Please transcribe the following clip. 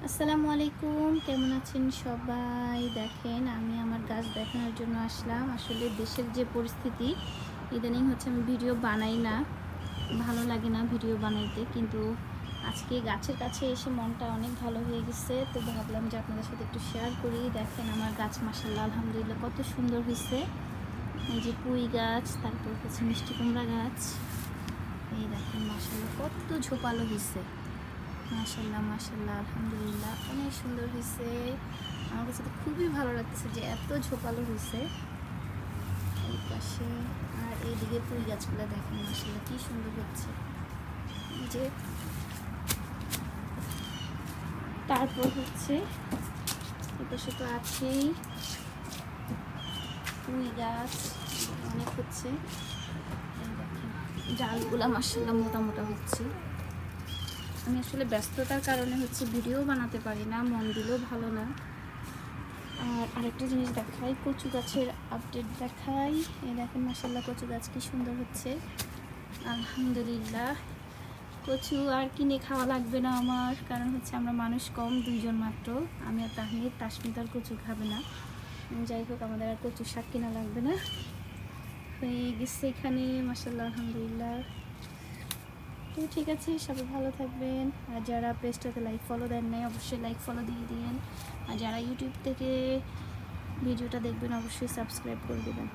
আসসালামু আলাইকুম, কেমন আছেন সবাই? দেখেন, আমি আমার গাছ দেখানোর জন্য আসলাম। আসলে দেশের যে পরিস্থিতি, ইদানিং হচ্ছে আমি ভিডিও বানাই না, ভালো লাগে না ভিডিও বানাইতে, কিন্তু আজকে গাছের কাছে এসে মনটা অনেক ভালো হয়ে গেছে, তো ভাবলাম যে আপনাদের সাথে একটু শেয়ার করি। দেখেন আমার গাছ মাশাআল্লাহ আলহামদুলিল্লাহ কত সুন্দর হয়েছে। এই যে পুঁই গাছ, তারপর হচ্ছে মিষ্টি কুমড়া গাছ, এই দেখেন মাশাআল্লাহ কত ঝোপালো হয়েছে। মাশাল্লাহ মাশাল্লাহ আলহামদুলিল্লাহ অনেক সুন্দর হয়েছে। আমার কাছে তো খুবই ভালো লাগতেছে যে এত ঝোপালো হয়েছে। এই পাশে আর এইদিকে পুঁই গাছগুলো দেখেন মাশাল্লাহ কি সুন্দর হচ্ছে। এই যে তারপর হচ্ছে এই পাশে তো আছেই পুঁই গাছ, অনেক হচ্ছে। এই দেখেন ডালগুলা মাশাল্লাহ মোটা মোটা হচ্ছে। আমি আসলে ব্যস্ততার কারণে হচ্ছে ভিডিও বানাতে পারি না, মন দিলেও ভালো না। আর আরেকটা জিনিস দেখাই, কচু গাছের আপডেট দেখাই। এই দেখেন মাশাল্লাহ কচু গাছ কি সুন্দর হচ্ছে আলহামদুলিল্লাহ। কচু আর কিনে খাওয়া লাগবে না আমার, কারণ হচ্ছে আমরা মানুষ কম, দুইজন মাত্র, আমি আর তাহমিদ। তাসমিদ আর কচু খাবে না। যাই হোক, আমাদের আর কচু শাক কিনা লাগবে না, হয়ে গেছে এখানে মাশাল্লাহ আলহামদুলিল্লাহ। তো ঠিক আছে, সবাই ভালো থাকবেন। আর যারা পেজটাতে লাইক ফলো দেন নাই, অবশ্যই লাইক ফলো দিয়ে দিন। আর যারা ইউটিউব থেকে ভিডিওটা দেখবেন, অবশ্যই সাবস্ক্রাইব করে দেবেন।